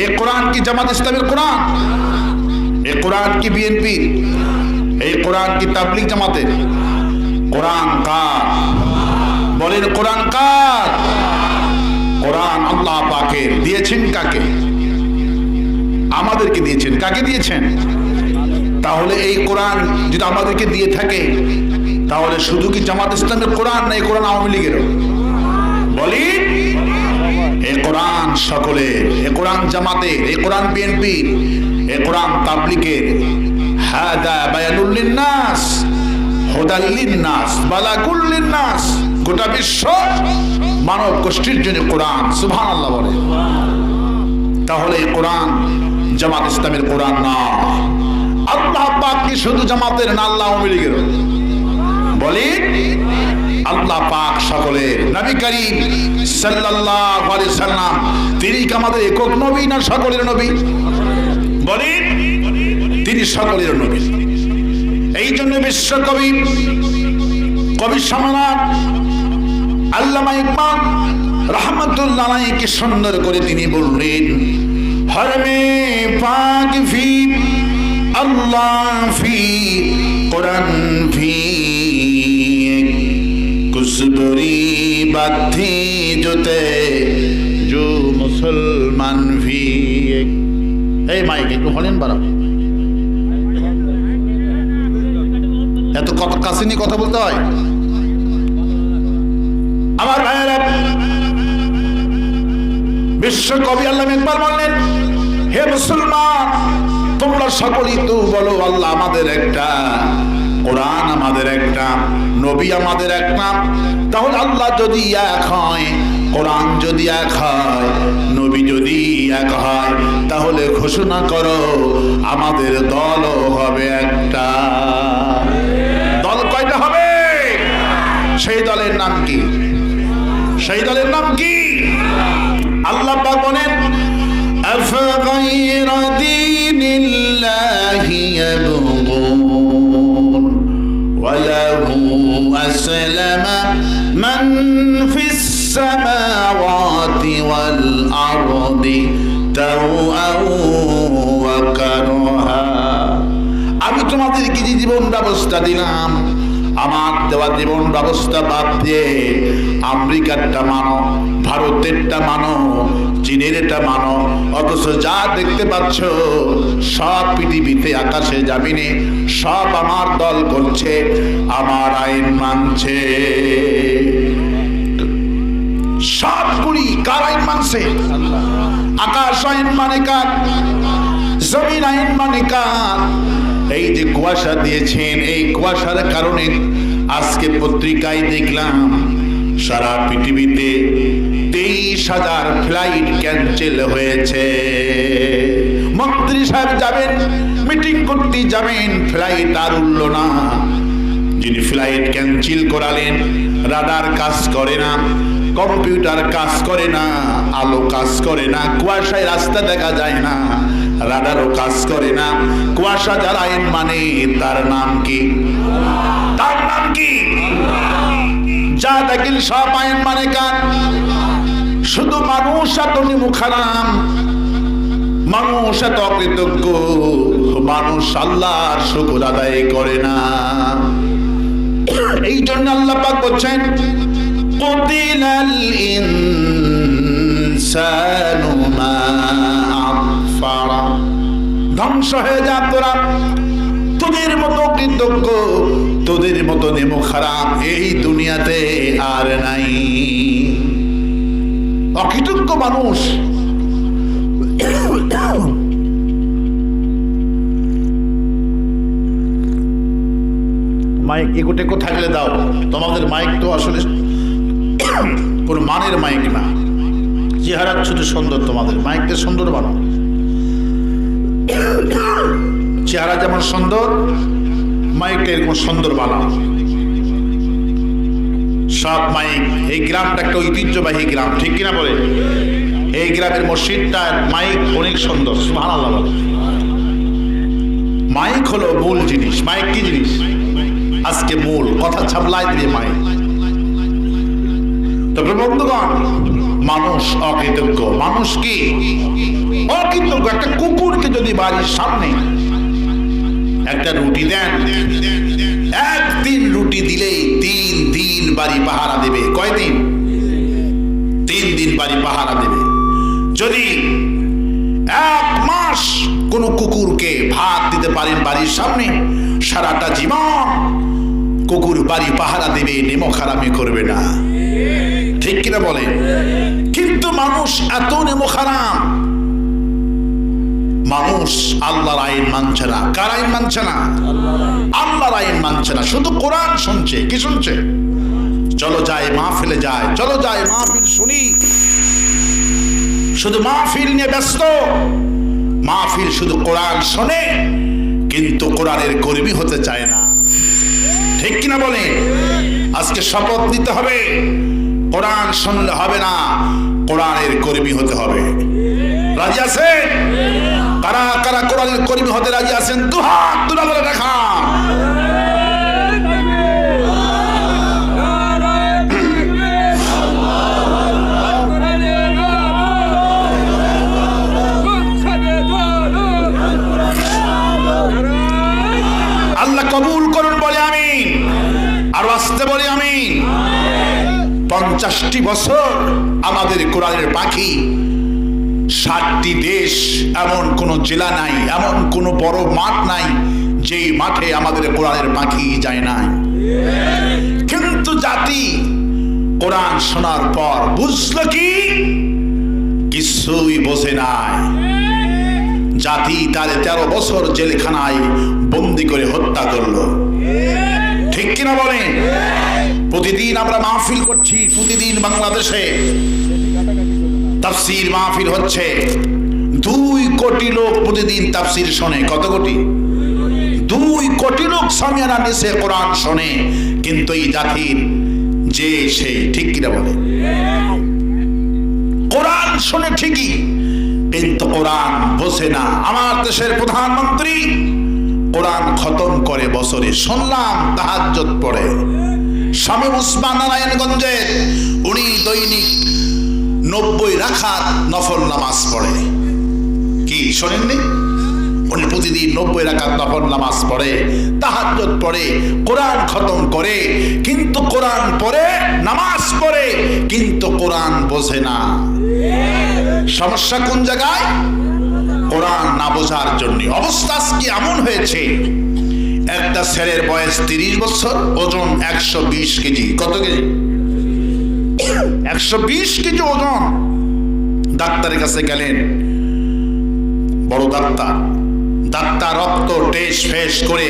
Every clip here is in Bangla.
এই কোরআন কি জামাত ইসলামের কোরআন? এই কোরআন কি বিএনপি? এই কোরআন কি তাবলিগ জামাতের? কোরআন কার? বলেন কোরআন কার? কোরআন আল্লাহ পাকের। দিয়েছেন কাকে? আমাদেরকে দিয়েছেন। কাকে দিয়েছেন? তাহলে এই কোরআন যদি আমাদেরকে দিয়ে থাকে, তাহলে শুধু কি জামাত ইসলামের কোরআন না এই কোরআন আওয়ামী লীগেরও? বলি এই কোরআন সকলের, এই কোরআন জামাতের, এই কোরআন বিএনপির, এই কোরআন তাবলিগের। হাদা বায়ানুল লিন্নাস হুদাল লিন্নাস বালাগুল লিন্নাস। গোটা বিশ্ব মানব গোষ্ঠীর জন্য কোরআন। সুবহানাল্লাহ বলে। তাহলে এই কোরআন জামাত ইসলামের কোরআন না। আল্লাহ পাক কি শুধু জামাতের না আল্লাহ আওয়ামী লীগেরও? বলি আল্লাহ পাক সকলের। নবী করিম সাল্লাল্লাহু আলাইহি সাল্লাম তিনি কি আমাদের একক নবী না সকলের নবী? বলি তিনি সকলের নবী। এই জন্য বিশ্বকবি কবি সম্রাট আল্লামা ইকবাল রাহমাতুল্লাহ আলাইহি কি সুন্দর করে তিনি বললেন, হরমে পাক ফি अल्लाह फी कुरान फी कुछ बुरी बात थी जो ते जो मुसलमान भी। এই মাইক একটু হলেন বাড়াও। এত কত কাছে নিয়ে কথা বলতে হয় আমার ভাইয়েরা। বিশ্ব কবি আল্লামা ইকবাল বললেন, হে মুসলমান তোমরা সকলেই তো বলো আল্লাহ আমাদের একটা, কোরআন আমাদের একটা, নবী আমাদের একটা। তাহলে আল্লাহ যদি এক হয়, কোরআন যদি এক হয়, নবী যদি এক হয়, তাহলে ঘোষণা করো আমাদের দলও হবে একটা। দল কয়টা হবে? সেই দলের নাম কি? সেই দলের নাম কি? আল্লাহ পাক বলেন, أفغير دين الله يبغون وله أسلم من في السماوات والأرض طوعا وكرها। আমি তোমাদেরকে যে জীবন ব্যবস্থা দিলাম, আমার দেওয়া জীবন ব্যবস্থা বাদ দিয়ে আমেরিকারটা মানো, ভারতেরটা মানো, চীনেরটা মানো, অথচ যা দেখতে পাচ্ছ সব পৃথিবীতে আকাশে জামিনে সব আমার দল করছে, আমার আইন মানছে। সবগুলি কার আইন মানছে? আকাশ আইন মানে কার? জমিন আইন মানে কার? এই যে কুয়াশা দিয়েছেন, এই কুয়াশার কারণে আজকে পত্রিকায় দেখলাম সারা পৃথিবীতে 23,000 ফ্লাইট ক্যান্সেল হয়েছে। মন্ত্রী সাহেব যাবেন, মিটিং করতে যাবেন, ফ্লাইট আর উঠল না। যিনি ফ্লাইট ক্যান্সেল করালেন, রাডার কাজ করে না, কম্পিউটার কাজ করে না, আলো কাজ করে না, কুয়াশায় রাস্তা দেখা যায় না, রাডারও কাজ করে না। কুয়াশা যার আইন মানে তার নাম কি? তার নাম কি? যা দেখেন সব আইন মানে কার? শুধু মানুষ এত নিমুখারাম, মানুষ এত অকৃতজ্ঞ, মানুষ আল্লাহর শুকর আদায় করে না। এই জন্য আল্লাহ পাক বলছেন, কুতিলাল ইনসানু মা আকফারা। ধ্বংস হয়ে যা তোরা, তোদের মতো কৃতজ্ঞ, তোদের মতো নিমুখারাম এই দুনিয়াতে আর নাই। অকৃতজ্ঞ মানুষ। মাইক এগোটেকো থাকলে দাও, তোমাদের মাইক তো আসলে কোন মানের মাইক না, চেহারা শুধু সুন্দর, তোমাদের মাইকটা সুন্দর বানাও। চেহারা যেমন সুন্দর, মাইকটা এরকম সুন্দর বানাও। সব মাইক, এই গ্রামটা একটা ঐতিহ্যবাহী গ্রাম, ঠিক কিনা বলে? এই গ্রামের মসজিদটার মাইক অনেক সুন্দর। সুবহানাল্লাহ বলে। মাইক হলো মূল জিনিস। মাইক কি জিনিস? আজকে মূল কথা ছাপলাই দিয়ে মাইক। তবে বন্ধুগণ, মানুষ অকৃতজ্ঞ। মানুষ কি অকৃতজ্ঞ? একটা কুকুরকে যদি বাড়ির সামনে একটা রুটি দেন, একদিন রুটি দিলেই 3 দিন বাড়ি পাহারা দেবে। কয়দিন? 3 দিন বাড়ি পাহারা দেবে। যদি 1 মাস কোন কুকুরকে ভাত দিতে পারেন বাড়ির সামনে, সারাটা জীবন কুকুর বাড়ি পাহারা দেবে, নেমো খারামি করবে না। ঠিক কিনা বলে? কিন্তু মানুষ এত নেমো খারাম, মানুষ আল্লাহর আইন মানছে না। কার আইন মানছে না? আল্লাহর আইন মানছে না। শুধু কোরআন শুনছে। কি শুনছে? চলো যাই মাহফিলে যায়, চলো যাই মাহফিল শুনি, শুধু মাহফিল নিয়ে ব্যস্ত। মাহফিল শুধু কোরআন শোনে, কিন্তু কোরআনের কর্মী হতে চায় না। ঠিক কিনা বলে? আজকে শপথ নিতে হবে, কোরআন শুনলে হবে না, কোরআনের কর্মী হতে হবে। রাজি আছেন? কারা কারা কোরআনের কর্মী হতে রাজি আছেন? দুহাত তুলে ধরে দেখান। আল্লাহ কবুল করুন, বলে আমিন। আর আসতে বলি আমিন। 50টি বছর আমাদের কোরআনের পাখি 60টি দেশ, এমন কোন জেলা নাই, এমন কোন বড় মাঠ নাই যেই মাঠে আমাদের কোরআনের পাখি যায় নাই। কিন্তু জাতি কোরআন শোনার পর বুঝলো কি? কিছুই বোঝে নাই। জাতি তার 13 বছর জেলখানায় বন্দি করে হত্যা করলো। ঠিক কিনা বলেন? প্রতিদিন আমরা মাহফিল করছি, প্রতিদিন বাংলাদেশে তাফসীর মাহফিল হচ্ছে। 2 কোটি লোক প্রতিদিন তাফসীর শোনে। কত কোটি? 2 কোটি লোক সামিয়ানা নিচে কোরআন শোনে। কিন্তু এই জাতির যে সেই, ঠিক কিনা বলে? কোরআন শোনে ঠিকই, কিন্তু কোরআন বোঝে না। আমার দেশের প্রধানমন্ত্রী কোরআন খতম করে বছরে, শুনলাম তাহাজ্জুদ পড়ে। শামীম ওসমান নারায়ণগঞ্জে উনি দৈনিক 90 রাকাত নফল নামাজ পড়ে। কি শোনেননি? উনি প্রতিদিন 90 রাকাত নফল নামাজ পড়ে, তাহাজ্জুদ পড়ে, কোরআন খতম করে। কিন্তু কোরআন পড়ে, নামাজ পড়ে, কিন্তু কোরআন বোঝে না। সমস্যা কোন জায়গায়? কোরআন না বোঝার জন্য। অবস্থা আজকে এমন হয়েছে, একটা ছেলের বয়স 30 বছর, ওজন 120 কেজি। কত কেজি? 120 কেজি ওজন। ডাক্তারের কাছে গেলেন, বড় ডাক্তার রক্ত টেস্ট ফেস করে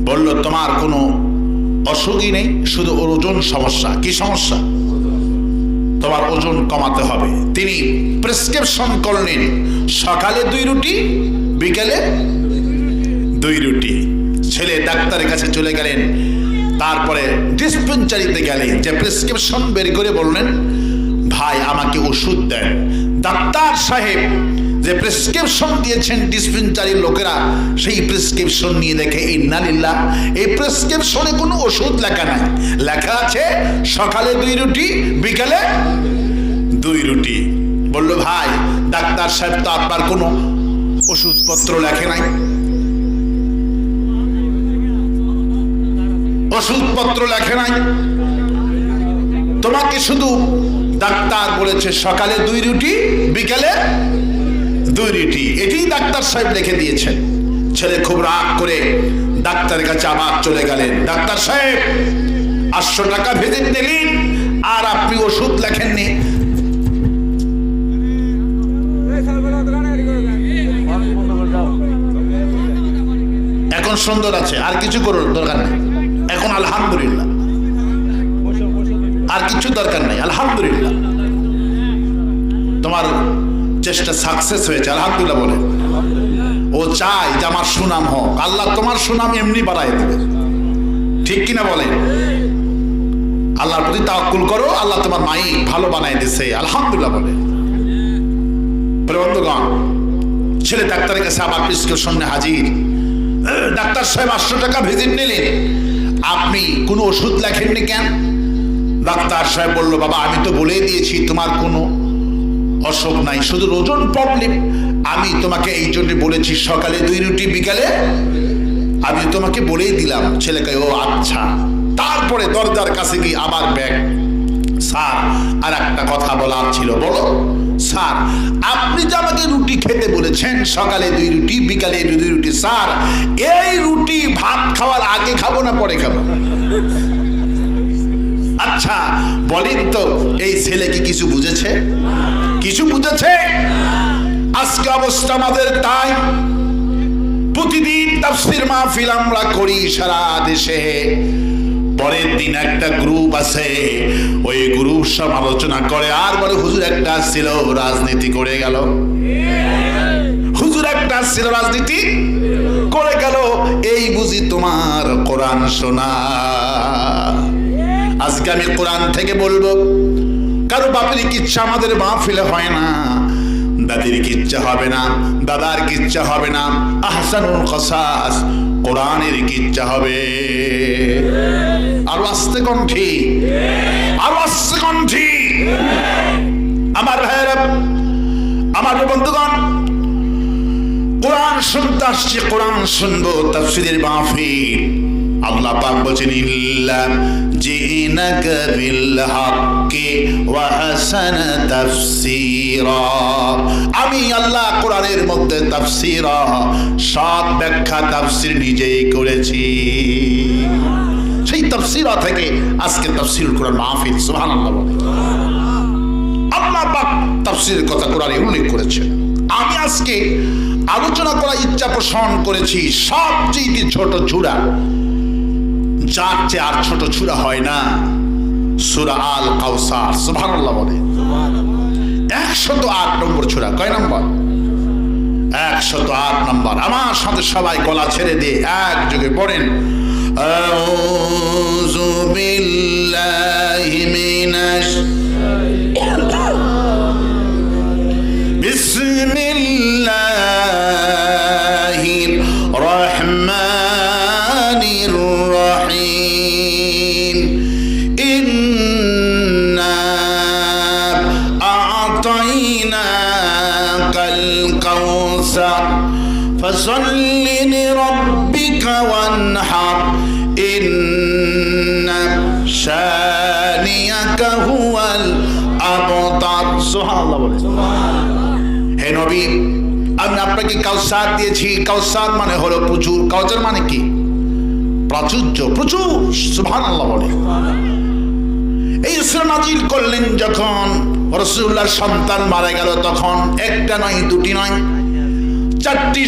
বলল, তোমার কোনো অসুখই নেই, শুধু ওজন সমস্যা। কি সমস্যা? তোমার ওজন কমাতে হবে। তিনি প্রেসক্রিপশন করলেন, সকালে 2 রুটি, বিকেলে 2 রুটি। ছেলে ডাক্তারের কাছে চলে গেলেন, তারপরে ডিসপেন্সারিতে গেলেন, যে প্রেসক্রিপশন বের করে বললেন, ভাই আমাকে ওষুধ দেন। ডাক্তার সাহেব যে প্রেসক্রিপশন দিয়েছেন ডিসপেন্সারির লোকেরা, সেই প্রেসক্রিপশন নিয়ে দেখে ইন্না লিল্লাহ, এই প্রেসক্রিপশনে কোনো ওষুধ লেখা নাই। লেখা আছে সকালে 2 রুটি, বিকালে 2 রুটি। বলল, ভাই ডাক্তার সাহেব তো আপনার কোনো ওষুধপত্র লেখে নাই, ওষুধপত্র লেখে নাই, তোমাকে শুধু ডাক্তার বলেছে সকালে 2 রুটি, বিকালে 2 রুটি। এটি ডাক্তার সাহেব লিখে দিয়েছেন। ছেলে খুব রাগ করে ডাক্তারের কাছে আবার চলে গেলেন। ডাক্তার সাহেব 800 টাকা ভিজিট দিলেন, আর আপনি ওষুধ লেখেননি। এখন সুন্দর আছে, আর কিছু করার দরকার নেই। এখন আলহামদুলিল্লাহ, আর কিছু দরকার নেই। আলহামদুলিল্লাহ, তোমার চেষ্টা সাকসেস হয়েছে, আলহামদুলিল্লাহ বলে। ও চায় যে আমার সুনাম হোক, আল্লাহ তোমার সুনাম এমনি বাড়াই দেবে। ঠিক কিনা বলে? আল্লাহর প্রতি তাওয়াক্কুল করো, আল্লাহ তোমার মাইক ভালো বানাই দিছে, আলহামদুলিল্লাহ বলে। বন্ধুগণ, ছেলে ডাক্তারের কাছে আবার প্রেসক্রিপশন নিয়ে হাজির। ডাক্তার সাহেব 800 টাকা ভিজিট নিলেন, আপনি কোনো ওষুধ লেখেননি কেন? ডাক্তার সাহেব বলল, বাবা আমি তো বলেই দিয়েছি তোমার কোনো অসুখ নাই, শুধু ওজন প্রবলেম। আমি তোমাকে এই জন্য বলেছি সকালে 2 রুটি বিকালে, আমি তোমাকে বলেই দিলাম। ছেলেকে ও আচ্ছা। তারপরে দরজার কাছে গিয়ে আবার ব্যাগ, স্যার আর একটা কথা বলার ছিল। বলো। স্যার আপনি যে আমাকে রুটি খেতে বলেছেন, সকালে 2 রুটি বিকালে 2 রুটি, স্যার এই রুটি ভাত খাওয়ার আগে খাবো না পরে খাবো? আচ্ছা বলেন তো এই ছেলে কি কিছু বুঝেছে? কিছু বুঝেছে? আজকে অবস্থা আমাদের তাই। প্রতিদিন তাফসীর মাহফিল আমরা করি সারা দেশে। পরের দিন একটা গ্রুপ আছে, ওই গ্রুপ সব আলোচনা করে আর বলে হুজুর একটা ছিল রাজনীতি করে গেল, হুজুর একটা ছিল রাজনীতি করে গেল, এই বুঝি তোমার কোরআন শোনা। আজকে আমি কোরআন থেকে বলবো, কারো বাপের কিচ্ছা আমাদের মাহফিলে হয় না, দাদির কিচ্ছা হবে না, দাদার কিচ্ছা হবে না, আহসানুল কসাস কোরআনের কিচ্ছা হবে। আরো আস্তে কণ্ঠে, আরো আস্তে কণ্ঠে। আমার ভাইয়েরা, আমার বন্ধুগণ, কোরআন শুনতে আসছি, কোরআন শুনবো, তাফসীরের মাহফিল। আল্লাহ পাক বলেছেন, ইল্লা জিনাকা বিল হাক্কি ওয়া হাসানা তাফসীরা। আমি আল্লাহ কোরআনের মধ্যে তাফসীর, সৎ ব্যাখ্যা তাফসীর নিজেই করেছি। সেই তাফসীর থেকে আজকে তাফসীরুল কোরআন মাহফিল। সুবহানাল্লাহ। আল্লাহ পাক তাফসীরের কথা কোরআনে উল্লেখ করেছেন। আমি আজকে আলোচনা করার ইচ্ছা পোষণ করেছি সবচেয়ে ছোট সূরা, যার চেয়ে আর ছোট সূরা হয় না, সূরা আল কাউসার। সুবহানাল্লাহ বলে। 108 নম্বর সূরা। কয় নম্বর? 108 নম্বর। আমার সাথে সবাই গলা ছেড়ে দিয়ে একযোগে পড়েন, আউযু বিল্লাহি মিনাশ বিসমিল্লাহির রহমানির রহিম। ইন্না আ'তাইনাকাল কাউসার ফাসাল্লি লিরাব্বিকা ওয়ানহার ইন্না শানিয়াকা হুয়াল আবতার। সুবহানাল্লাহ বলে। হে নবী, আমি আপনাকে কাউসার দিয়েছি। কাউসার মানে হলো প্রচুর। কাউসার মানে কি? প্রাচুর্য, প্রচুর। সুবহানাল্লাহ বলে। এই সূরা নাজিল করলেন যখন রাসূলুল্লাহর সন্তান মারা গেল, তখন একটা নয়, দুটি নয়, 4টি